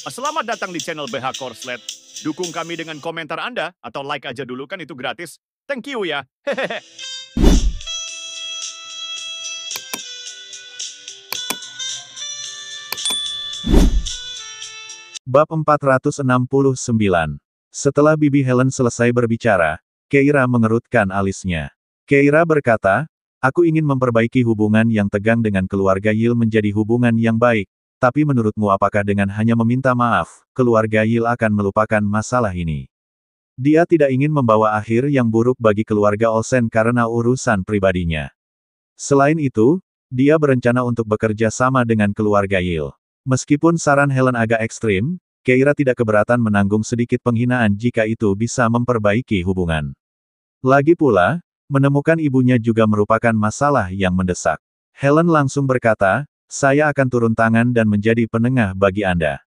Selamat datang di channel BH Korslet. Dukung kami dengan komentar Anda, atau like aja dulu kan itu gratis. Thank you ya. Hehehe. Bab 469. Setelah Bibi Helen selesai berbicara, Keira mengerutkan alisnya. Keira berkata, "Aku ingin memperbaiki hubungan yang tegang dengan keluarga Yil menjadi hubungan yang baik, tapi menurutmu apakah dengan hanya meminta maaf, keluarga Yil akan melupakan masalah ini?" Dia tidak ingin membawa akhir yang buruk bagi keluarga Olsen karena urusan pribadinya. Selain itu, dia berencana untuk bekerja sama dengan keluarga Yil. Meskipun saran Helen agak ekstrim, Keira tidak keberatan menanggung sedikit penghinaan jika itu bisa memperbaiki hubungan. Lagi pula, menemukan ibunya juga merupakan masalah yang mendesak. Helen langsung berkata, "Saya akan turun tangan dan menjadi penengah bagi Anda."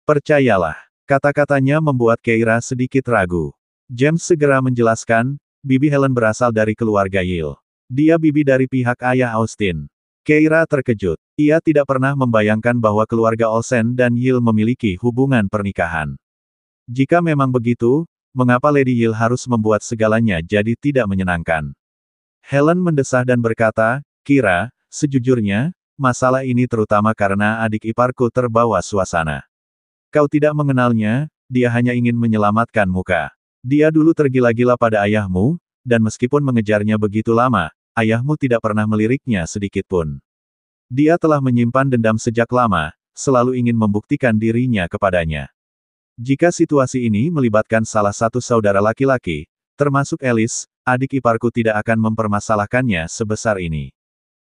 Percayalah, kata-katanya membuat Keira sedikit ragu. James segera menjelaskan, Bibi Helen berasal dari keluarga Yil. Dia bibi dari pihak ayah Austin. Keira terkejut. Ia tidak pernah membayangkan bahwa keluarga Olsen dan Yil memiliki hubungan pernikahan. Jika memang begitu, mengapa Lady Yil harus membuat segalanya jadi tidak menyenangkan? Helen mendesah dan berkata, "Kira, sejujurnya, masalah ini terutama karena adik iparku terbawa suasana. Kau tidak mengenalnya, dia hanya ingin menyelamatkan muka. Dia dulu tergila-gila pada ayahmu, dan meskipun mengejarnya begitu lama, ayahmu tidak pernah meliriknya sedikitpun. Dia telah menyimpan dendam sejak lama, selalu ingin membuktikan dirinya kepadanya. Jika situasi ini melibatkan salah satu saudara laki-laki, termasuk Alice, adik iparku tidak akan mempermasalahkannya sebesar ini."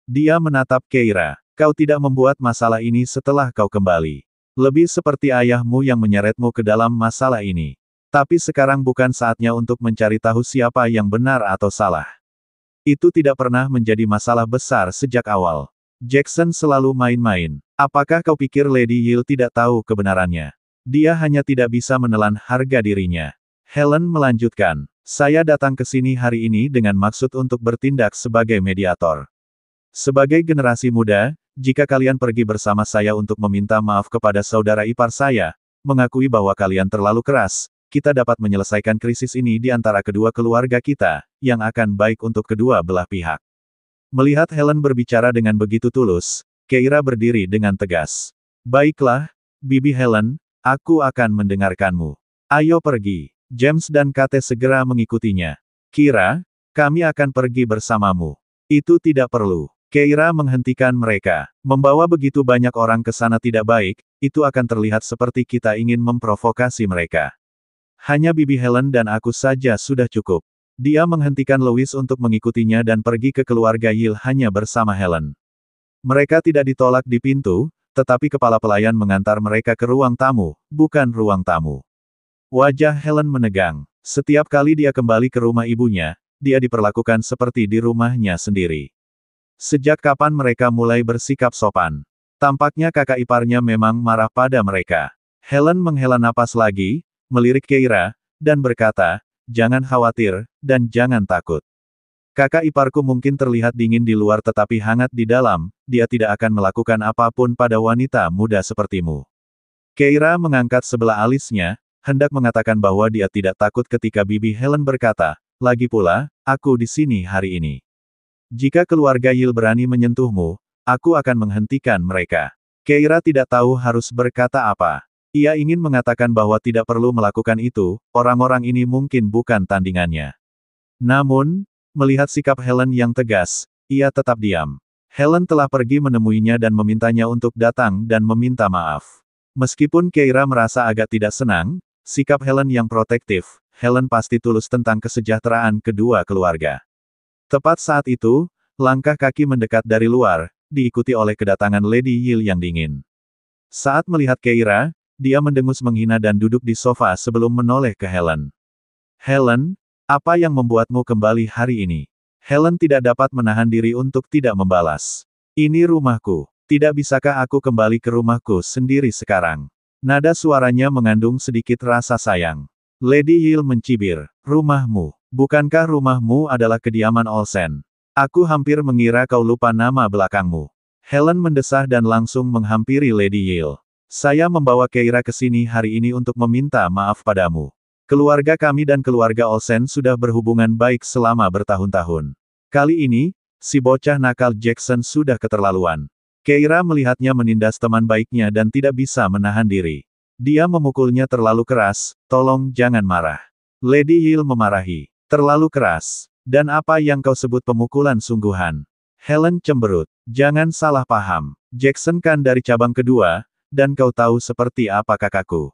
Dia menatap Keira. "Kau tidak membuat masalah ini setelah kau kembali. Lebih seperti ayahmu yang menyeretmu ke dalam masalah ini. Tapi sekarang bukan saatnya untuk mencari tahu siapa yang benar atau salah. Itu tidak pernah menjadi masalah besar sejak awal. Jackson selalu main-main. Apakah kau pikir Lady Yil tidak tahu kebenarannya? Dia hanya tidak bisa menelan harga dirinya." Helen melanjutkan, "Saya datang ke sini hari ini dengan maksud untuk bertindak sebagai mediator. Sebagai generasi muda, jika kalian pergi bersama saya untuk meminta maaf kepada saudara ipar saya, mengakui bahwa kalian terlalu keras, kita dapat menyelesaikan krisis ini di antara kedua keluarga kita, yang akan baik untuk kedua belah pihak." Melihat Helen berbicara dengan begitu tulus, Keira berdiri dengan tegas. "Baiklah, Bibi Helen, aku akan mendengarkanmu. Ayo pergi." James dan Kate segera mengikutinya. "Kira, kami akan pergi bersamamu." "Itu tidak perlu." Keira menghentikan mereka. "Membawa begitu banyak orang ke sana tidak baik, itu akan terlihat seperti kita ingin memprovokasi mereka. Hanya Bibi Helen dan aku saja sudah cukup." Dia menghentikan Louis untuk mengikutinya dan pergi ke keluarga Yil hanya bersama Helen. Mereka tidak ditolak di pintu, tetapi kepala pelayan mengantar mereka ke ruang tamu, bukan ruang tamu. Wajah Helen menegang. Setiap kali dia kembali ke rumah ibunya, dia diperlakukan seperti di rumahnya sendiri. Sejak kapan mereka mulai bersikap sopan? Tampaknya kakak iparnya memang marah pada mereka. Helen menghela napas lagi, melirik Keira, dan berkata, "Jangan khawatir, dan jangan takut. Kakak iparku mungkin terlihat dingin di luar tetapi hangat di dalam, dia tidak akan melakukan apapun pada wanita muda sepertimu." Keira mengangkat sebelah alisnya, hendak mengatakan bahwa dia tidak takut ketika Bibi Helen berkata, "Lagi pula, aku di sini hari ini. Jika keluarga Yil berani menyentuhmu, aku akan menghentikan mereka." Keira tidak tahu harus berkata apa. Ia ingin mengatakan bahwa tidak perlu melakukan itu, orang-orang ini mungkin bukan tandingannya. Namun, melihat sikap Helen yang tegas, ia tetap diam. Helen telah pergi menemuinya dan memintanya untuk datang dan meminta maaf. Meskipun Keira merasa agak tidak senang, sikap Helen yang protektif, Helen pasti tulus tentang kesejahteraan kedua keluarga. Tepat saat itu, langkah kaki mendekat dari luar, diikuti oleh kedatangan Lady Yil yang dingin. Saat melihat Keira, dia mendengus menghina dan duduk di sofa sebelum menoleh ke Helen. "Helen, apa yang membuatmu kembali hari ini?" Helen tidak dapat menahan diri untuk tidak membalas. "Ini rumahku. Tidak bisakah aku kembali ke rumahku sendiri sekarang?" Nada suaranya mengandung sedikit rasa sayang. Lady Yil mencibir. "Rumahmu. Bukankah rumahmu adalah kediaman Olsen? Aku hampir mengira kau lupa nama belakangmu." Helen mendesah dan langsung menghampiri Lady Yil. Saya membawa Keira ke sini hari ini untuk meminta maaf padamu. Keluarga kami dan keluarga Olsen sudah berhubungan baik selama bertahun-tahun. Kali ini, si bocah nakal Jackson sudah keterlaluan. Keira melihatnya menindas teman baiknya dan tidak bisa menahan diri. Dia memukulnya terlalu keras, tolong jangan marah. Lady Hill memarahi. Terlalu keras. Dan apa yang kau sebut pemukulan sungguhan? Helen cemberut. Jangan salah paham. Jackson kan dari cabang kedua, dan kau tahu seperti apa kakakku.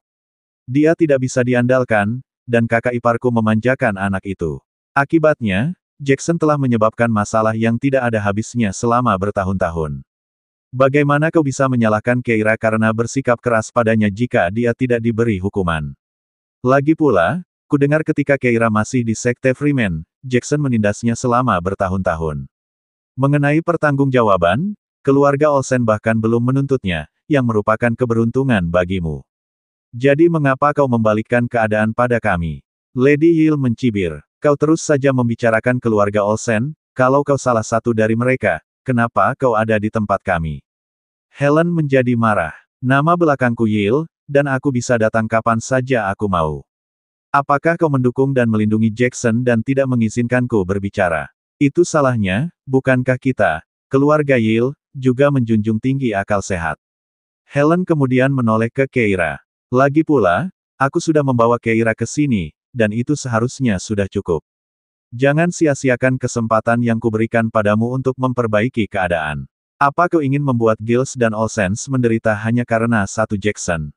Dia tidak bisa diandalkan, dan kakak iparku memanjakan anak itu. Akibatnya, Jackson telah menyebabkan masalah yang tidak ada habisnya selama bertahun-tahun. Bagaimana kau bisa menyalahkan Keira karena bersikap keras padanya jika dia tidak diberi hukuman? Lagi pula, kudengar ketika Keira masih di Sekte Freeman, Jackson menindasnya selama bertahun-tahun. Mengenai pertanggungjawaban, keluarga Olsen bahkan belum menuntutnya, yang merupakan keberuntungan bagimu. Jadi mengapa kau membalikkan keadaan pada kami? Lady Hill mencibir. Kau terus saja membicarakan keluarga Olsen, kalau kau salah satu dari mereka, kenapa kau ada di tempat kami? Helen menjadi marah. Nama belakangku Hill, dan aku bisa datang kapan saja aku mau. Apakah kau mendukung dan melindungi Jackson dan tidak mengizinkanku berbicara? Itu salahnya, bukankah kita, keluarga Hill, juga menjunjung tinggi akal sehat? Helen kemudian menoleh ke Keira. Lagi pula, aku sudah membawa Keira ke sini, dan itu seharusnya sudah cukup. Jangan sia-siakan kesempatan yang kuberikan padamu untuk memperbaiki keadaan. Apa kau ingin membuat Giles dan Olsens menderita hanya karena satu Jackson?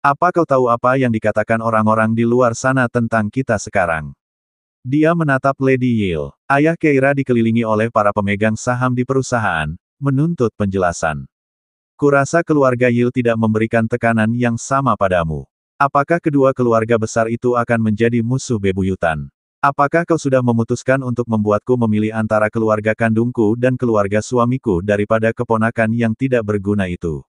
Apa kau tahu apa yang dikatakan orang-orang di luar sana tentang kita sekarang? Dia menatap Lady Hill. Ayah Keira dikelilingi oleh para pemegang saham di perusahaan, menuntut penjelasan. Kurasa keluarga Hill tidak memberikan tekanan yang sama padamu. Apakah kedua keluarga besar itu akan menjadi musuh bebuyutan? Apakah kau sudah memutuskan untuk membuatku memilih antara keluarga kandungku dan keluarga suamiku daripada keponakan yang tidak berguna itu?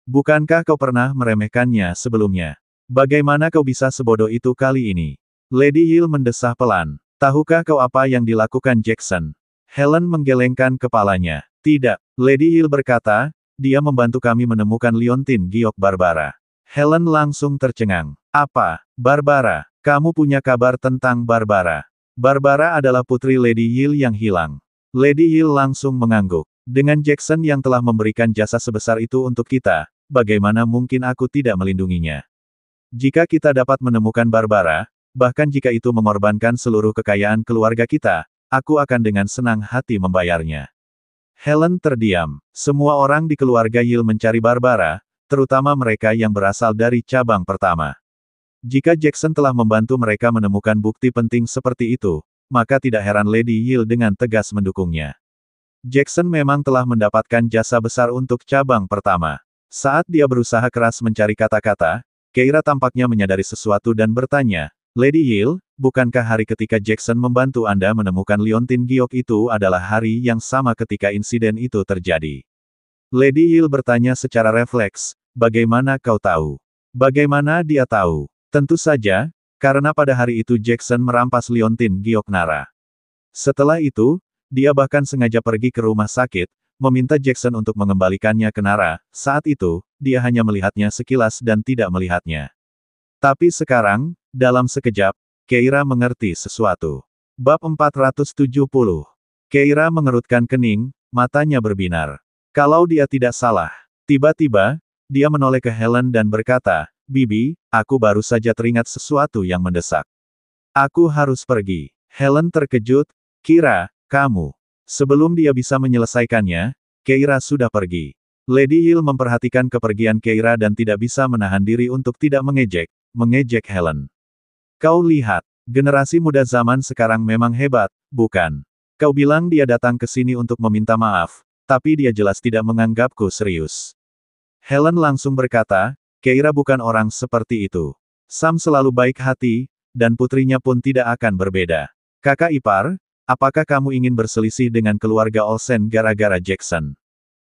Bukankah kau pernah meremehkannya sebelumnya? Bagaimana kau bisa sebodoh itu kali ini? Lady Hill mendesah pelan. Tahukah kau apa yang dilakukan Jackson? Helen menggelengkan kepalanya. Tidak, Lady Hill berkata, dia membantu kami menemukan liontin giok Barbara. Helen langsung tercengang. Apa, Barbara? Kamu punya kabar tentang Barbara? Barbara adalah putri Lady Hill yang hilang. Lady Hill langsung mengangguk. Dengan Jackson yang telah memberikan jasa sebesar itu untuk kita, bagaimana mungkin aku tidak melindunginya? Jika kita dapat menemukan Barbara, bahkan jika itu mengorbankan seluruh kekayaan keluarga kita, aku akan dengan senang hati membayarnya. Helen terdiam. Semua orang di keluarga Hill mencari Barbara, terutama mereka yang berasal dari cabang pertama. Jika Jackson telah membantu mereka menemukan bukti penting seperti itu, maka tidak heran Lady Hill dengan tegas mendukungnya. Jackson memang telah mendapatkan jasa besar untuk cabang pertama. Saat dia berusaha keras mencari kata-kata, Keira tampaknya menyadari sesuatu dan bertanya, Lady Hill, bukankah hari ketika Jackson membantu Anda menemukan liontin giok itu adalah hari yang sama ketika insiden itu terjadi? Lady Hill bertanya secara refleks, bagaimana kau tahu? Bagaimana dia tahu? Tentu saja, karena pada hari itu Jackson merampas liontin giok Nara. Setelah itu, dia bahkan sengaja pergi ke rumah sakit, meminta Jackson untuk mengembalikannya ke Nara. Saat itu, dia hanya melihatnya sekilas dan tidak melihatnya. Tapi sekarang, dalam sekejap, Keira mengerti sesuatu. Bab 470. Keira mengerutkan kening, matanya berbinar. Kalau dia tidak salah. Tiba-tiba, dia menoleh ke Helen dan berkata, Bibi, aku baru saja teringat sesuatu yang mendesak. Aku harus pergi. Helen terkejut, Kira, kamu. Sebelum dia bisa menyelesaikannya, Keira sudah pergi. Lady Hill memperhatikan kepergian Keira dan tidak bisa menahan diri untuk tidak mengejek Helen. Kau lihat, generasi muda zaman sekarang memang hebat, bukan? Kau bilang dia datang ke sini untuk meminta maaf, tapi dia jelas tidak menganggapku serius. Helen langsung berkata, Keira bukan orang seperti itu. Sam selalu baik hati, dan putrinya pun tidak akan berbeda. Kakak ipar, apakah kamu ingin berselisih dengan keluarga Olsen gara-gara Jackson?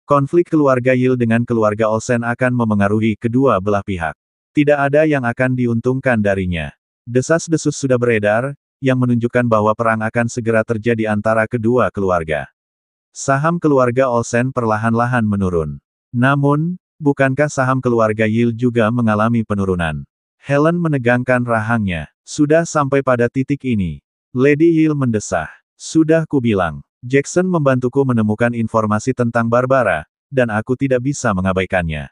Konflik keluarga Hill dengan keluarga Olsen akan memengaruhi kedua belah pihak. Tidak ada yang akan diuntungkan darinya. Desas-desus sudah beredar, yang menunjukkan bahwa perang akan segera terjadi antara kedua keluarga. Saham keluarga Olsen perlahan-lahan menurun. Namun, bukankah saham keluarga Yil juga mengalami penurunan? Helen menegangkan rahangnya. Sudah sampai pada titik ini. Lady Yil mendesah. Sudah kubilang. Jackson membantuku menemukan informasi tentang Barbara, dan aku tidak bisa mengabaikannya.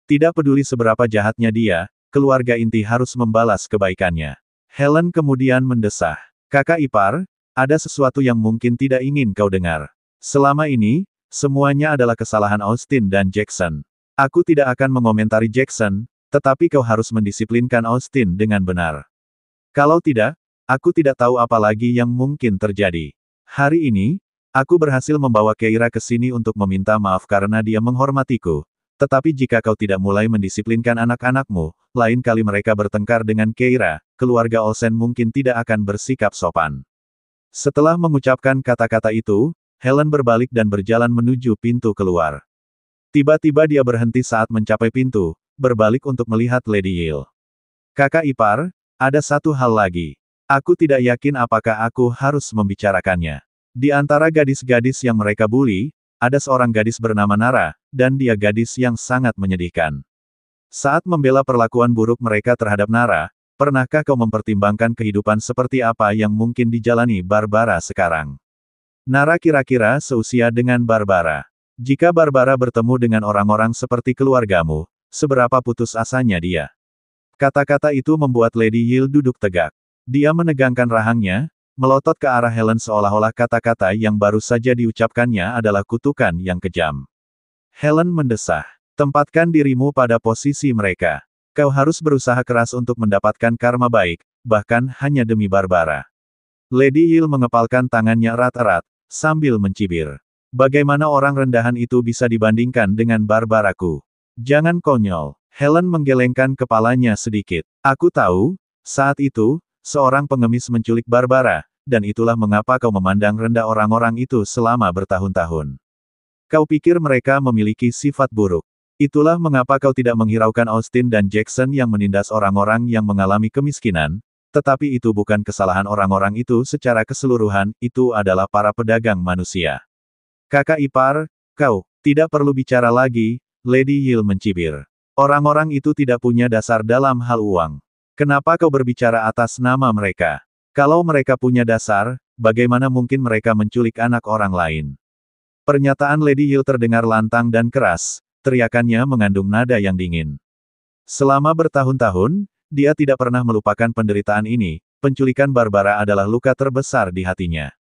Tidak peduli seberapa jahatnya dia, keluarga inti harus membalas kebaikannya. Helen kemudian mendesah. Kakak ipar, ada sesuatu yang mungkin tidak ingin kau dengar. Selama ini, semuanya adalah kesalahan Austin dan Jackson. Aku tidak akan mengomentari Jackson, tetapi kau harus mendisiplinkan Austin dengan benar. Kalau tidak, aku tidak tahu apa lagi yang mungkin terjadi. Hari ini, aku berhasil membawa Keira ke sini untuk meminta maaf karena dia menghormatiku. Tetapi jika kau tidak mulai mendisiplinkan anak-anakmu, lain kali mereka bertengkar dengan Keira, keluarga Olsen mungkin tidak akan bersikap sopan. Setelah mengucapkan kata-kata itu, Helen berbalik dan berjalan menuju pintu keluar. Tiba-tiba dia berhenti saat mencapai pintu, berbalik untuk melihat Lady Yil. Kakak ipar, ada satu hal lagi. Aku tidak yakin apakah aku harus membicarakannya. Di antara gadis-gadis yang mereka bully, ada seorang gadis bernama Nara, dan dia gadis yang sangat menyedihkan. Saat membela perlakuan buruk mereka terhadap Nara, pernahkah kau mempertimbangkan kehidupan seperti apa yang mungkin dijalani Barbara sekarang? Nara kira-kira seusia dengan Barbara. Jika Barbara bertemu dengan orang-orang seperti keluargamu, seberapa putus asanya dia? Kata-kata itu membuat Lady Yil duduk tegak. Dia menegangkan rahangnya, melotot ke arah Helen seolah-olah kata-kata yang baru saja diucapkannya adalah kutukan yang kejam. Helen mendesah. Tempatkan dirimu pada posisi mereka. Kau harus berusaha keras untuk mendapatkan karma baik, bahkan hanya demi Barbara. Lady Yil mengepalkan tangannya erat-erat, sambil mencibir. Bagaimana orang rendahan itu bisa dibandingkan dengan Barbaraku? Jangan konyol. Helen menggelengkan kepalanya sedikit. Aku tahu, saat itu, seorang pengemis menculik Barbara, dan itulah mengapa kau memandang rendah orang-orang itu selama bertahun-tahun. Kau pikir mereka memiliki sifat buruk. Itulah mengapa kau tidak menghiraukan Austin dan Jackson yang menindas orang-orang yang mengalami kemiskinan, tetapi itu bukan kesalahan orang-orang itu secara keseluruhan, itu adalah para pedagang manusia. Kakak ipar, kau tidak perlu bicara lagi, Lady Yil mencibir. Orang-orang itu tidak punya dasar dalam hal uang. Kenapa kau berbicara atas nama mereka? Kalau mereka punya dasar, bagaimana mungkin mereka menculik anak orang lain? Pernyataan Lady Yil terdengar lantang dan keras, teriakannya mengandung nada yang dingin. Selama bertahun-tahun, dia tidak pernah melupakan penderitaan ini, penculikan Barbara adalah luka terbesar di hatinya.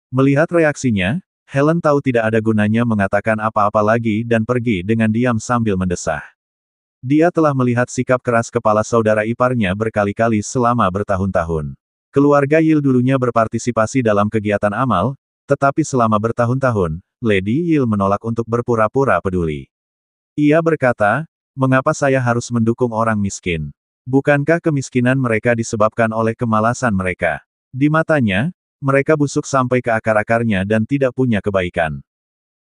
Melihat reaksinya, Helen tahu tidak ada gunanya mengatakan apa-apa lagi dan pergi dengan diam sambil mendesah. Dia telah melihat sikap keras kepala saudara iparnya berkali-kali selama bertahun-tahun. Keluarga Yil dulunya berpartisipasi dalam kegiatan amal, tetapi selama bertahun-tahun, Lady Yil menolak untuk berpura-pura peduli. Ia berkata, mengapa saya harus mendukung orang miskin? Bukankah kemiskinan mereka disebabkan oleh kemalasan mereka? Di matanya, mereka busuk sampai ke akar-akarnya dan tidak punya kebaikan.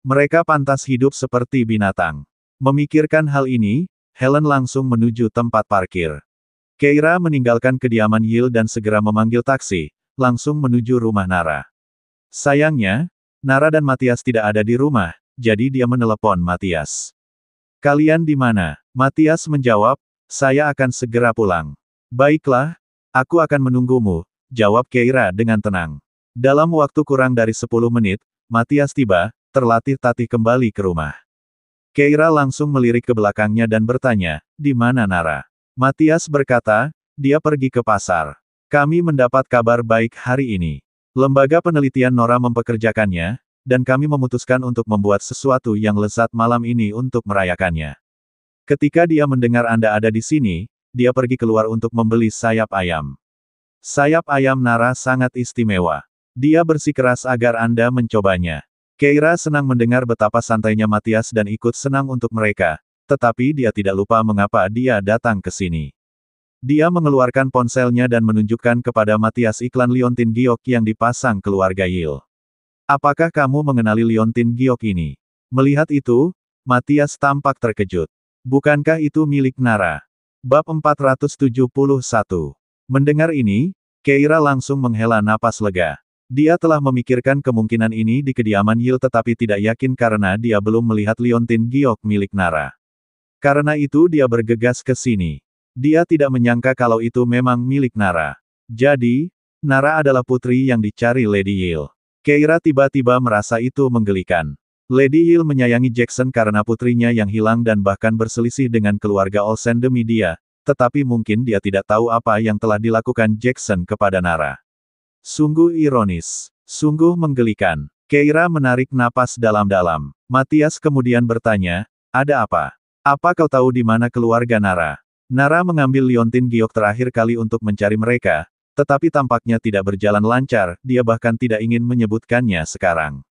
Mereka pantas hidup seperti binatang. Memikirkan hal ini, Helen langsung menuju tempat parkir. Keira meninggalkan kediaman Yil dan segera memanggil taksi, langsung menuju rumah Nara. Sayangnya, Nara dan Matias tidak ada di rumah, jadi dia menelepon Matias. Kalian di mana? Matias menjawab, saya akan segera pulang. Baiklah, aku akan menunggumu, jawab Keira dengan tenang. Dalam waktu kurang dari 10 menit, Matias tiba, terlatih-tatih kembali ke rumah. Keira langsung melirik ke belakangnya dan bertanya, di mana Nara? Matias berkata, dia pergi ke pasar. Kami mendapat kabar baik hari ini. Lembaga penelitian Nora mempekerjakannya, dan kami memutuskan untuk membuat sesuatu yang lezat malam ini untuk merayakannya. Ketika dia mendengar Anda ada di sini, dia pergi keluar untuk membeli sayap ayam. Sayap ayam Nara sangat istimewa. Dia bersikeras agar Anda mencobanya. Keira senang mendengar betapa santainya Matias dan ikut senang untuk mereka, tetapi dia tidak lupa mengapa dia datang ke sini. Dia mengeluarkan ponselnya dan menunjukkan kepada Matias iklan liontin giok yang dipasang keluarga Yil. Apakah kamu mengenali liontin giok ini? Melihat itu, Matias tampak terkejut. Bukankah itu milik Nara? Bab 471. Mendengar ini, Keira langsung menghela napas lega. Dia telah memikirkan kemungkinan ini di kediaman Yil tetapi tidak yakin karena dia belum melihat liontin giok milik Nara. Karena itu dia bergegas ke sini. Dia tidak menyangka kalau itu memang milik Nara. Jadi, Nara adalah putri yang dicari Lady Yale. Keira tiba-tiba merasa itu menggelikan. Lady Yale menyayangi Jackson karena putrinya yang hilang dan bahkan berselisih dengan keluarga Olsen demi dia, tetapi mungkin dia tidak tahu apa yang telah dilakukan Jackson kepada Nara. Sungguh ironis. Sungguh menggelikan. Keira menarik napas dalam-dalam. Matthias kemudian bertanya, ada apa? Apa kau tahu di mana keluarga Nara? Nara mengambil liontin giok terakhir kali untuk mencari mereka, tetapi tampaknya tidak berjalan lancar, dia bahkan tidak ingin menyebutkannya sekarang.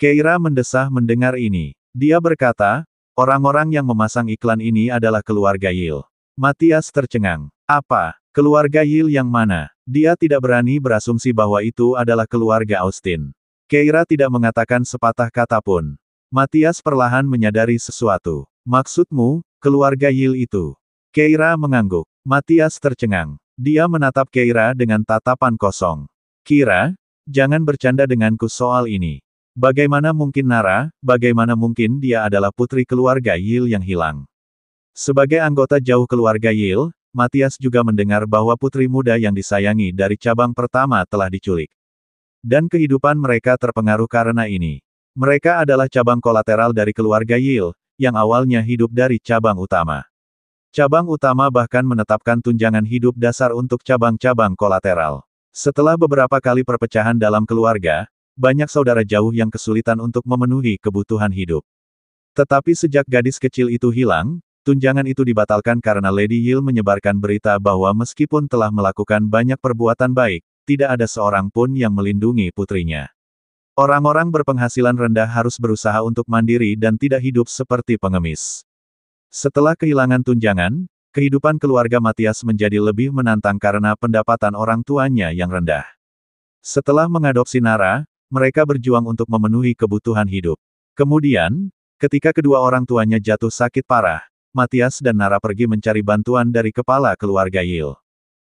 Keira mendesah mendengar ini. Dia berkata, orang-orang yang memasang iklan ini adalah keluarga Yale. Matthias tercengang. Apa? Keluarga Yale yang mana? Dia tidak berani berasumsi bahwa itu adalah keluarga Austin. Keira tidak mengatakan sepatah kata pun. Matthias perlahan menyadari sesuatu. Maksudmu, keluarga Yale itu? Keira mengangguk. Matthias tercengang. Dia menatap Keira dengan tatapan kosong. Kira, jangan bercanda denganku soal ini. Bagaimana mungkin Nara, bagaimana mungkin dia adalah putri keluarga Yale yang hilang? Sebagai anggota jauh keluarga Yale, Matthias juga mendengar bahwa putri muda yang disayangi dari cabang pertama telah diculik. Dan kehidupan mereka terpengaruh karena ini. Mereka adalah cabang kolateral dari keluarga Yale, yang awalnya hidup dari cabang utama. Cabang utama bahkan menetapkan tunjangan hidup dasar untuk cabang-cabang kolateral. Setelah beberapa kali perpecahan dalam keluarga, banyak saudara jauh yang kesulitan untuk memenuhi kebutuhan hidup. Tetapi sejak gadis kecil itu hilang, tunjangan itu dibatalkan karena Lady Yale menyebarkan berita bahwa meskipun telah melakukan banyak perbuatan baik, tidak ada seorang pun yang melindungi putrinya. Orang-orang berpenghasilan rendah harus berusaha untuk mandiri dan tidak hidup seperti pengemis. Setelah kehilangan tunjangan, kehidupan keluarga Matthias menjadi lebih menantang karena pendapatan orang tuanya yang rendah. Setelah mengadopsi Nara, mereka berjuang untuk memenuhi kebutuhan hidup. Kemudian, ketika kedua orang tuanya jatuh sakit parah, Matthias dan Nara pergi mencari bantuan dari kepala keluarga Yale.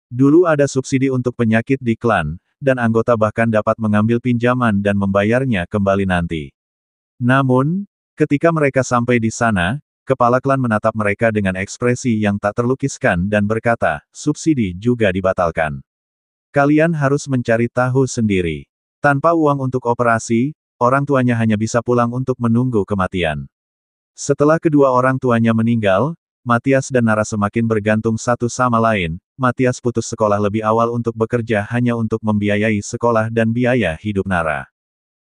Dulu ada subsidi untuk penyakit di klan, dan anggota bahkan dapat mengambil pinjaman dan membayarnya kembali nanti. Namun, ketika mereka sampai di sana, kepala klan menatap mereka dengan ekspresi yang tak terlukiskan dan berkata, subsidi juga dibatalkan. Kalian harus mencari tahu sendiri. Tanpa uang untuk operasi, orang tuanya hanya bisa pulang untuk menunggu kematian. Setelah kedua orang tuanya meninggal, Matthias dan Nara semakin bergantung satu sama lain. Matthias putus sekolah lebih awal untuk bekerja hanya untuk membiayai sekolah dan biaya hidup Nara.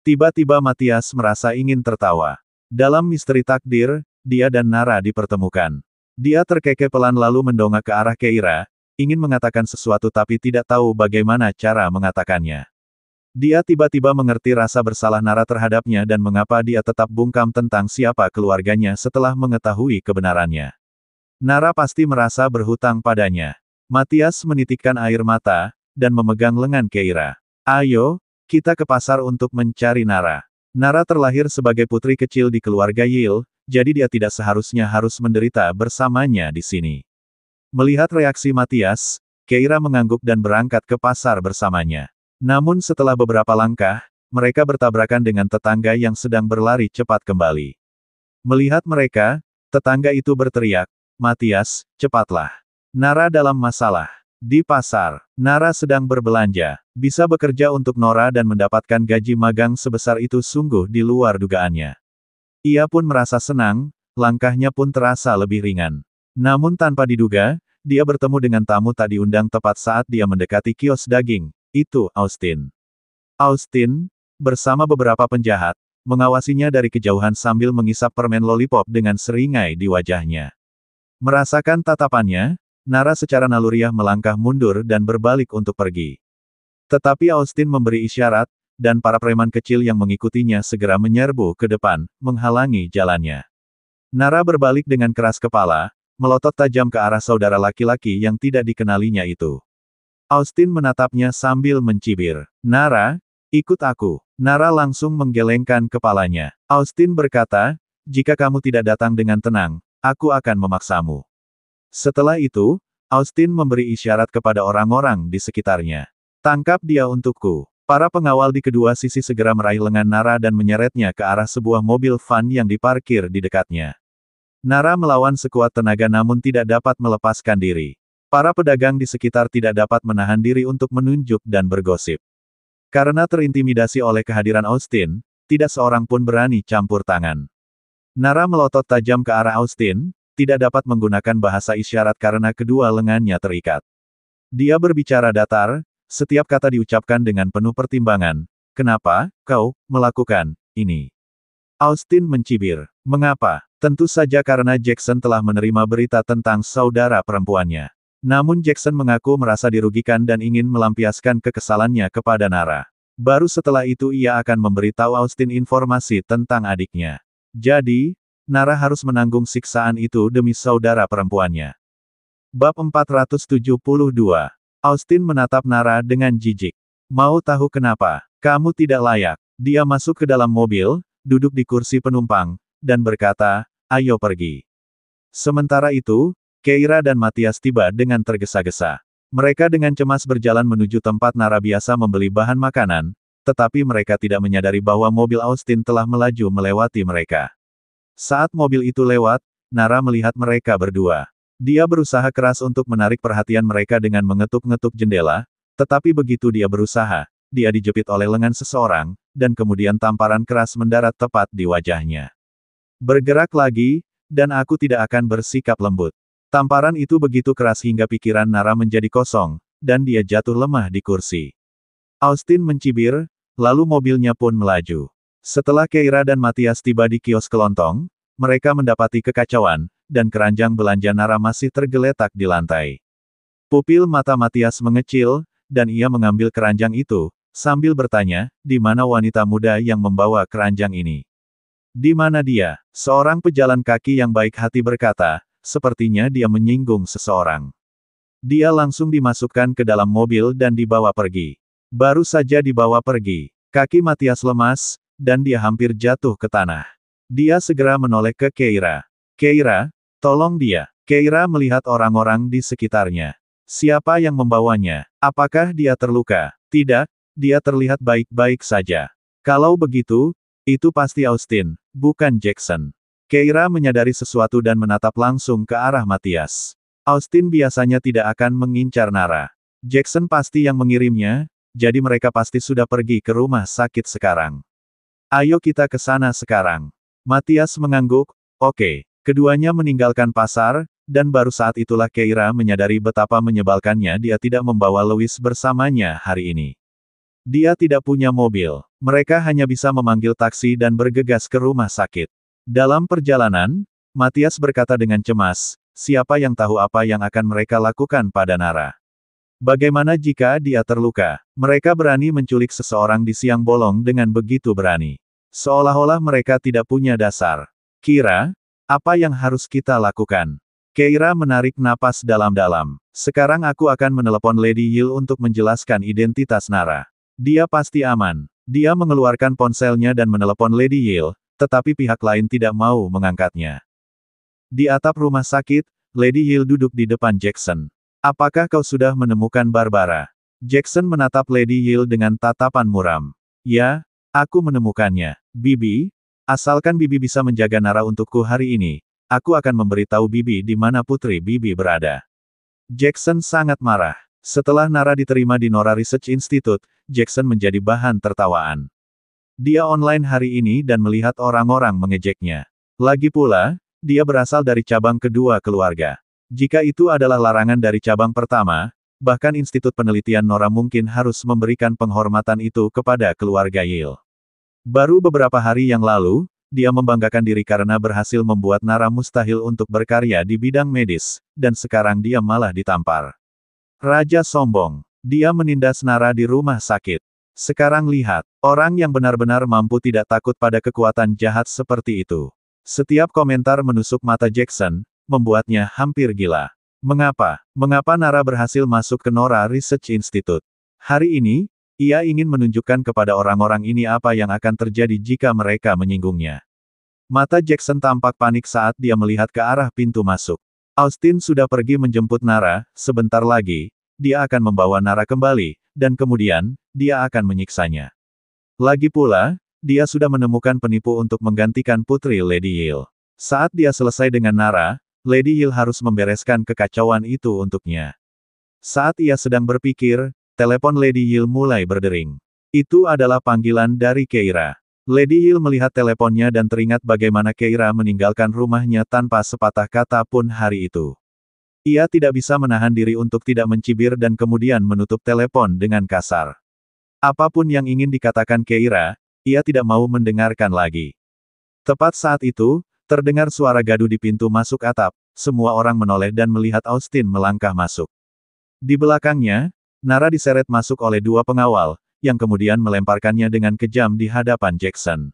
Tiba-tiba Matthias merasa ingin tertawa. Dalam misteri takdir, dia dan Nara dipertemukan. Dia terkekeh pelan lalu mendongak ke arah Keira, ingin mengatakan sesuatu tapi tidak tahu bagaimana cara mengatakannya. Dia tiba-tiba mengerti rasa bersalah Nara terhadapnya dan mengapa dia tetap bungkam tentang siapa keluarganya setelah mengetahui kebenarannya. Nara pasti merasa berhutang padanya. Matthias menitikkan air mata, dan memegang lengan Keira. Ayo, kita ke pasar untuk mencari Nara. Nara terlahir sebagai putri kecil di keluarga Yale, jadi dia tidak seharusnya harus menderita bersamanya di sini. Melihat reaksi Matthias, Keira mengangguk dan berangkat ke pasar bersamanya. Namun setelah beberapa langkah, mereka bertabrakan dengan tetangga yang sedang berlari cepat kembali. Melihat mereka, tetangga itu berteriak, Matthias, cepatlah. Nara dalam masalah. Di pasar, Nara sedang berbelanja. Bisa bekerja untuk Nora dan mendapatkan gaji magang sebesar itu sungguh di luar dugaannya. Ia pun merasa senang, langkahnya pun terasa lebih ringan. Namun tanpa diduga, dia bertemu dengan tamu tak diundang tepat saat dia mendekati kios daging. Itu Austin. Austin, bersama beberapa penjahat, mengawasinya dari kejauhan sambil mengisap permen lollipop dengan seringai di wajahnya. Merasakan tatapannya, Nara secara naluriah melangkah mundur dan berbalik untuk pergi. Tetapi Austin memberi isyarat, dan para preman kecil yang mengikutinya segera menyerbu ke depan, menghalangi jalannya. Nara berbalik dengan keras kepala, melotot tajam ke arah saudara laki-laki yang tidak dikenalinya itu. Austin menatapnya sambil mencibir. Nara, ikut aku. Nara langsung menggelengkan kepalanya. Austin berkata, jika kamu tidak datang dengan tenang, aku akan memaksamu. Setelah itu, Austin memberi isyarat kepada orang-orang di sekitarnya. Tangkap dia untukku. Para pengawal di kedua sisi segera meraih lengan Nara dan menyeretnya ke arah sebuah mobil van yang diparkir di dekatnya. Nara melawan sekuat tenaga namun tidak dapat melepaskan diri. Para pedagang di sekitar tidak dapat menahan diri untuk menunjuk dan bergosip. Karena terintimidasi oleh kehadiran Austin, tidak seorang pun berani campur tangan. Nara melotot tajam ke arah Austin, tidak dapat menggunakan bahasa isyarat karena kedua lengannya terikat. Dia berbicara datar, setiap kata diucapkan dengan penuh pertimbangan. Kenapa kau melakukan ini? Austin mencibir. Mengapa? Tentu saja karena Jackson telah menerima berita tentang saudara perempuannya. Namun Jackson mengaku merasa dirugikan dan ingin melampiaskan kekesalannya kepada Nara. Baru setelah itu ia akan memberitahu Austin informasi tentang adiknya. Jadi, Nara harus menanggung siksaan itu demi saudara perempuannya. Bab 472. Austin menatap Nara dengan jijik. Mau tahu kenapa? Kamu tidak layak. Dia masuk ke dalam mobil, duduk di kursi penumpang, dan berkata, ayo pergi. Sementara itu, Keira dan Matias tiba dengan tergesa-gesa. Mereka dengan cemas berjalan menuju tempat Nara biasa membeli bahan makanan, tetapi mereka tidak menyadari bahwa mobil Austin telah melaju melewati mereka. Saat mobil itu lewat, Nara melihat mereka berdua. Dia berusaha keras untuk menarik perhatian mereka dengan mengetuk-ngetuk jendela, tetapi begitu dia berusaha, dia dijepit oleh lengan seseorang, dan kemudian tamparan keras mendarat tepat di wajahnya. Bergerak lagi, dan aku tidak akan bersikap lembut. Tamparan itu begitu keras hingga pikiran Nara menjadi kosong, dan dia jatuh lemah di kursi. Austin mencibir, lalu mobilnya pun melaju. Setelah Keira dan Matias tiba di kios kelontong, mereka mendapati kekacauan, dan keranjang belanja Nara masih tergeletak di lantai. Pupil mata Matias mengecil, dan ia mengambil keranjang itu, sambil bertanya, di mana wanita muda yang membawa keranjang ini? Di mana dia? Seorang pejalan kaki yang baik hati berkata, sepertinya dia menyinggung seseorang. Dia langsung dimasukkan ke dalam mobil dan dibawa pergi. Baru saja dibawa pergi, kaki Matias lemas, dan dia hampir jatuh ke tanah. Dia segera menoleh ke Keira. Keira, tolong dia. Keira melihat orang-orang di sekitarnya. Siapa yang membawanya? Apakah dia terluka? Tidak, dia terlihat baik-baik saja. Kalau begitu, itu pasti Austin, bukan Jackson. Keira menyadari sesuatu dan menatap langsung ke arah Matias. Austin biasanya tidak akan mengincar Nara. Jackson pasti yang mengirimnya, jadi mereka pasti sudah pergi ke rumah sakit sekarang. Ayo kita ke sana sekarang. Matias mengangguk, oke. Keduanya meninggalkan pasar, dan baru saat itulah Keira menyadari betapa menyebalkannya dia tidak membawa Louis bersamanya hari ini. Dia tidak punya mobil. Mereka hanya bisa memanggil taksi dan bergegas ke rumah sakit. Dalam perjalanan, Matias berkata dengan cemas, siapa yang tahu apa yang akan mereka lakukan pada Nara? Bagaimana jika dia terluka? Mereka berani menculik seseorang di siang bolong dengan begitu berani. Seolah-olah mereka tidak punya dasar. Kira, apa yang harus kita lakukan? Keira menarik napas dalam-dalam. Sekarang aku akan menelepon Lady Hill untuk menjelaskan identitas Nara. Dia pasti aman. Dia mengeluarkan ponselnya dan menelepon Lady Hill, tetapi pihak lain tidak mau mengangkatnya. Di atap rumah sakit, Lady Hill duduk di depan Jackson. Apakah kau sudah menemukan Barbara? Jackson menatap Lady Hill dengan tatapan muram. Ya, aku menemukannya. Bibi, asalkan Bibi bisa menjaga Nara untukku hari ini, aku akan memberitahu Bibi di mana putri Bibi berada. Jackson sangat marah. Setelah Nara diterima di Nora Research Institute, Jackson menjadi bahan tertawaan. Dia online hari ini dan melihat orang-orang mengejeknya. Lagi pula, dia berasal dari cabang kedua keluarga. Jika itu adalah larangan dari cabang pertama, bahkan Institut Penelitian Nora mungkin harus memberikan penghormatan itu kepada keluarga Yale. Baru beberapa hari yang lalu, dia membanggakan diri karena berhasil membuat Nara mustahil untuk berkarya di bidang medis, dan sekarang dia malah ditampar. Raja sombong. Dia menindas Nara di rumah sakit. Sekarang lihat, orang yang benar-benar mampu tidak takut pada kekuatan jahat seperti itu. Setiap komentar menusuk mata Jackson, membuatnya hampir gila. Mengapa? Mengapa Nara berhasil masuk ke Nora Research Institute? Hari ini, ia ingin menunjukkan kepada orang-orang ini apa yang akan terjadi jika mereka menyinggungnya. Mata Jackson tampak panik saat dia melihat ke arah pintu masuk. Austin sudah pergi menjemput Nara, sebentar lagi, dia akan membawa Nara kembali, dan kemudian, dia akan menyiksanya. Lagi pula, dia sudah menemukan penipu untuk menggantikan putri Lady Yale. Saat dia selesai dengan Nara, Lady Hill harus membereskan kekacauan itu untuknya. Saat ia sedang berpikir, telepon Lady Hill mulai berdering. Itu adalah panggilan dari Keira. Lady Hill melihat teleponnya dan teringat bagaimana Keira meninggalkan rumahnya tanpa sepatah kata pun hari itu. Ia tidak bisa menahan diri untuk tidak mencibir dan kemudian menutup telepon dengan kasar. Apapun yang ingin dikatakan Keira, ia tidak mau mendengarkan lagi. Tepat saat itu, terdengar suara gaduh di pintu masuk atap, semua orang menoleh dan melihat Austin melangkah masuk. Di belakangnya, Nara diseret masuk oleh dua pengawal, yang kemudian melemparkannya dengan kejam di hadapan Jackson.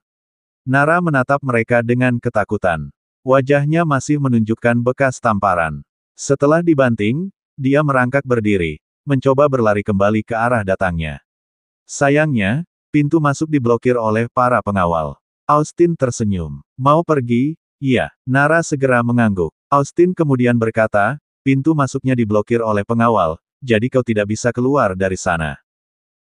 Nara menatap mereka dengan ketakutan. Wajahnya masih menunjukkan bekas tamparan. Setelah dibanting, dia merangkak berdiri, mencoba berlari kembali ke arah datangnya. Sayangnya, pintu masuk diblokir oleh para pengawal. Austin tersenyum. Mau pergi? Iya, Nara segera mengangguk. Austin kemudian berkata, pintu masuknya diblokir oleh pengawal, jadi kau tidak bisa keluar dari sana.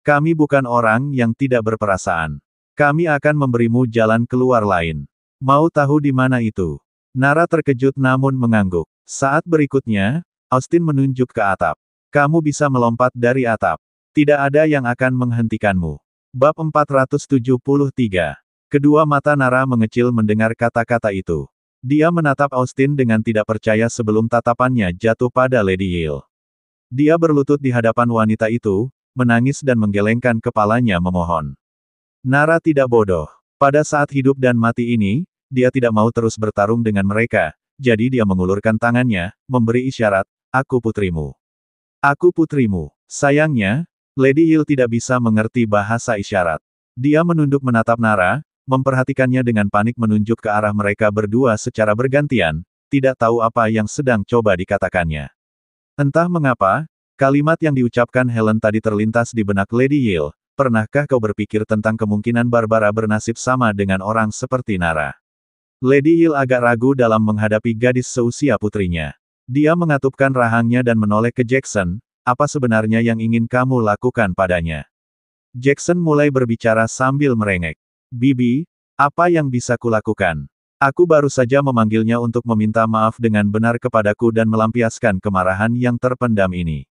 Kami bukan orang yang tidak berperasaan. Kami akan memberimu jalan keluar lain. Mau tahu di mana itu? Nara terkejut namun mengangguk. Saat berikutnya, Austin menunjuk ke atap. Kamu bisa melompat dari atap. Tidak ada yang akan menghentikanmu. Bab 473. Kedua mata Nara mengecil mendengar kata-kata itu. Dia menatap Austin dengan tidak percaya sebelum tatapannya jatuh pada Lady Hill. Dia berlutut di hadapan wanita itu, menangis dan menggelengkan kepalanya memohon. Nara tidak bodoh. Pada saat hidup dan mati ini, dia tidak mau terus bertarung dengan mereka, jadi dia mengulurkan tangannya, memberi isyarat, aku putrimu. Aku putrimu. Sayangnya, Lady Hill tidak bisa mengerti bahasa isyarat. Dia menunduk menatap Nara, memperhatikannya dengan panik menunjuk ke arah mereka berdua secara bergantian, tidak tahu apa yang sedang coba dikatakannya. Entah mengapa, kalimat yang diucapkan Helen tadi terlintas di benak Lady Hill, pernahkah kau berpikir tentang kemungkinan Barbara bernasib sama dengan orang seperti Nara? Lady Hill agak ragu dalam menghadapi gadis seusia putrinya. Dia mengatupkan rahangnya dan menoleh ke Jackson, apa sebenarnya yang ingin kamu lakukan padanya? Jackson mulai berbicara sambil merengek. Bibi, apa yang bisa kulakukan? Aku baru saja memanggilnya untuk meminta maaf dengan benar kepadaku dan melampiaskan kemarahan yang terpendam ini.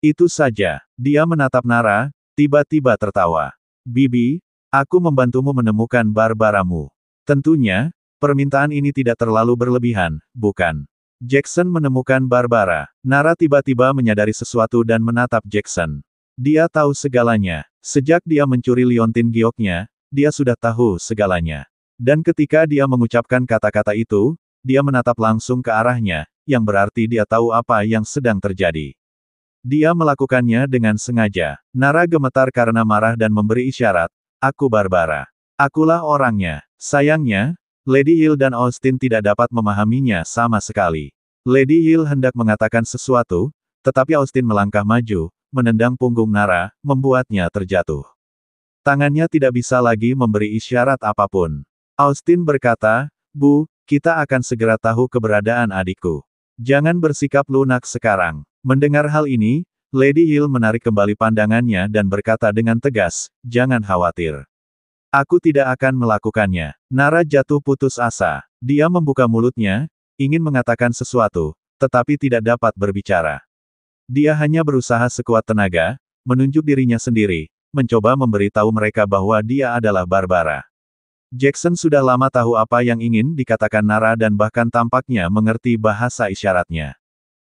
Itu saja. Dia menatap Nara, tiba-tiba tertawa. Bibi, aku membantumu menemukan Barbaramu. Tentunya, permintaan ini tidak terlalu berlebihan, bukan? Jackson menemukan Barbara. Nara tiba-tiba menyadari sesuatu dan menatap Jackson. Dia tahu segalanya. Sejak dia mencuri liontin gioknya, dia sudah tahu segalanya. Dan ketika dia mengucapkan kata-kata itu, dia menatap langsung ke arahnya, yang berarti dia tahu apa yang sedang terjadi. Dia melakukannya dengan sengaja. Nara gemetar karena marah dan memberi isyarat, aku Barbara. Akulah orangnya. Sayangnya, Lady Hill dan Austin tidak dapat memahaminya sama sekali. Lady Hill hendak mengatakan sesuatu, tetapi Austin melangkah maju, menendang punggung Nara, membuatnya terjatuh. Tangannya tidak bisa lagi memberi isyarat apapun. Austin berkata, Bu, kita akan segera tahu keberadaan adikku. Jangan bersikap lunak sekarang. Mendengar hal ini, Lady Hill menarik kembali pandangannya dan berkata dengan tegas, jangan khawatir. Aku tidak akan melakukannya. Nara jatuh putus asa. Dia membuka mulutnya, ingin mengatakan sesuatu, tetapi tidak dapat berbicara. Dia hanya berusaha sekuat tenaga, menunjuk dirinya sendiri, mencoba memberitahu mereka bahwa dia adalah Barbara. Jackson sudah lama tahu apa yang ingin dikatakan Nara dan bahkan tampaknya mengerti bahasa isyaratnya.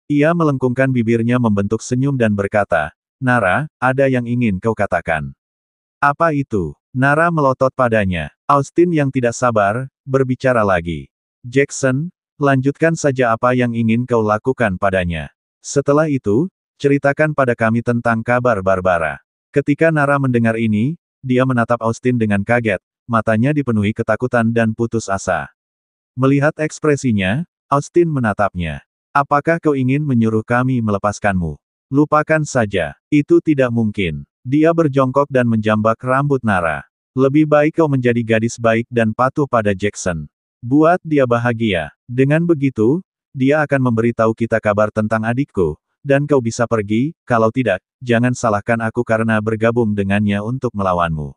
Ia melengkungkan bibirnya membentuk senyum dan berkata, Nara, ada yang ingin kau katakan. Apa itu? Nara melotot padanya. Austin yang tidak sabar, berbicara lagi. Jackson, lanjutkan saja apa yang ingin kau lakukan padanya. Setelah itu, ceritakan pada kami tentang kabar Barbara. Ketika Nara mendengar ini, dia menatap Austin dengan kaget, matanya dipenuhi ketakutan dan putus asa. Melihat ekspresinya, Austin menatapnya. Apakah kau ingin menyuruh kami melepaskanmu? Lupakan saja, itu tidak mungkin. Dia berjongkok dan menjambak rambut Nara. Lebih baik kau menjadi gadis baik dan patuh pada Jackson. Buat dia bahagia. Dengan begitu, dia akan memberitahu kita kabar tentang adikku. Dan kau bisa pergi, kalau tidak, jangan salahkan aku karena bergabung dengannya untuk melawanmu.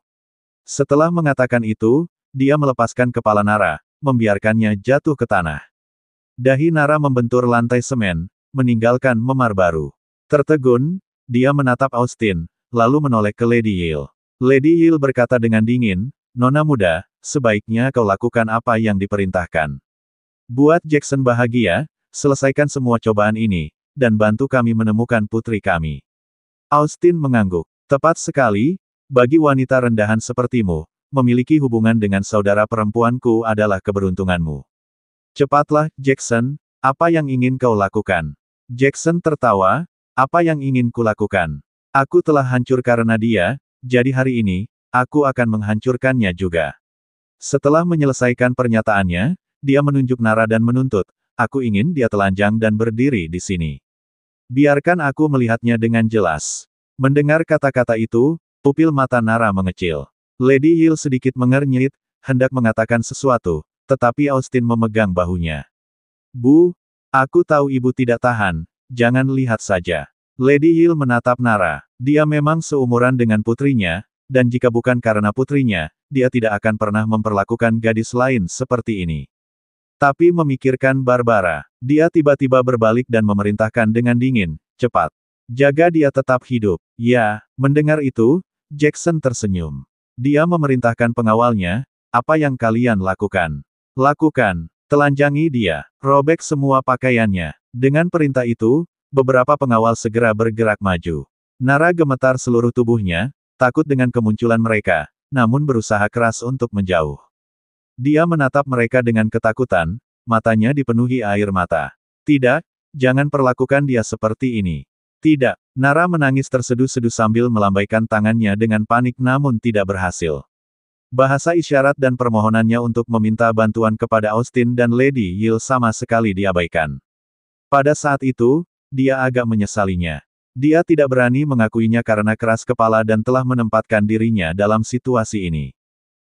Setelah mengatakan itu, dia melepaskan kepala Nara, membiarkannya jatuh ke tanah. Dahi Nara membentur lantai semen, meninggalkan memar baru. Tertegun, dia menatap Austin, lalu menoleh ke Lady Yale. Lady Yale berkata dengan dingin, "Nona muda, sebaiknya kau lakukan apa yang diperintahkan. Buat Jackson bahagia, selesaikan semua cobaan ini, dan bantu kami menemukan putri kami." Austin mengangguk. Tepat sekali, bagi wanita rendahan sepertimu, memiliki hubungan dengan saudara perempuanku adalah keberuntunganmu. Cepatlah, Jackson, apa yang ingin kau lakukan? Jackson tertawa, apa yang ingin kulakukan? Aku telah hancur karena dia, jadi hari ini, aku akan menghancurkannya juga. Setelah menyelesaikan pernyataannya, dia menunjuk Nara dan menuntut, aku ingin dia telanjang dan berdiri di sini. Biarkan aku melihatnya dengan jelas. Mendengar kata-kata itu, pupil mata Nara mengecil. Lady Hill sedikit mengernyit, hendak mengatakan sesuatu, tetapi Austin memegang bahunya. Bu, aku tahu ibu tidak tahan, jangan lihat saja. Lady Hill menatap Nara. Dia memang seumuran dengan putrinya, dan jika bukan karena putrinya, dia tidak akan pernah memperlakukan gadis lain seperti ini. Tapi memikirkan Barbara, dia tiba-tiba berbalik dan memerintahkan dengan dingin, cepat. Jaga dia tetap hidup. Ya, mendengar itu, Jackson tersenyum. Dia memerintahkan pengawalnya, apa yang kalian lakukan? Lakukan, telanjangi dia, robek semua pakaiannya. Dengan perintah itu, beberapa pengawal segera bergerak maju. Nara gemetar seluruh tubuhnya, takut dengan kemunculan mereka, namun berusaha keras untuk menjauh. Dia menatap mereka dengan ketakutan, matanya dipenuhi air mata. Tidak, jangan perlakukan dia seperti ini. Tidak, Nara menangis terseduh-seduh sambil melambaikan tangannya dengan panik namun tidak berhasil. Bahasa isyarat dan permohonannya untuk meminta bantuan kepada Austin dan Lady Yale sama sekali diabaikan. Pada saat itu, dia agak menyesalinya. Dia tidak berani mengakuinya karena keras kepala dan telah menempatkan dirinya dalam situasi ini.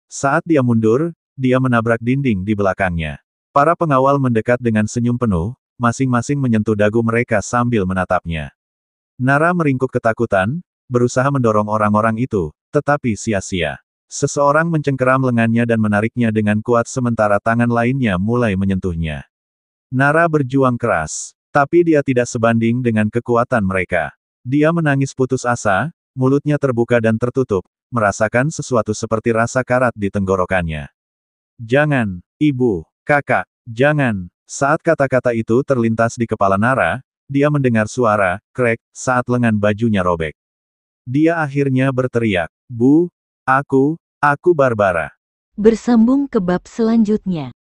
Saat dia mundur, dia menabrak dinding di belakangnya. Para pengawal mendekat dengan senyum penuh, masing-masing menyentuh dagu mereka sambil menatapnya. Nara meringkuk ketakutan, berusaha mendorong orang-orang itu, tetapi sia-sia. Seseorang mencengkeram lengannya dan menariknya dengan kuat sementara tangan lainnya mulai menyentuhnya. Nara berjuang keras, tapi dia tidak sebanding dengan kekuatan mereka. Dia menangis putus asa, mulutnya terbuka dan tertutup, merasakan sesuatu seperti rasa karat di tenggorokannya. Jangan, ibu, kakak, jangan. Saat kata-kata itu terlintas di kepala Nara, dia mendengar suara, krek, saat lengan bajunya robek. Dia akhirnya berteriak, Bu, aku Barbara. Bersambung ke bab selanjutnya.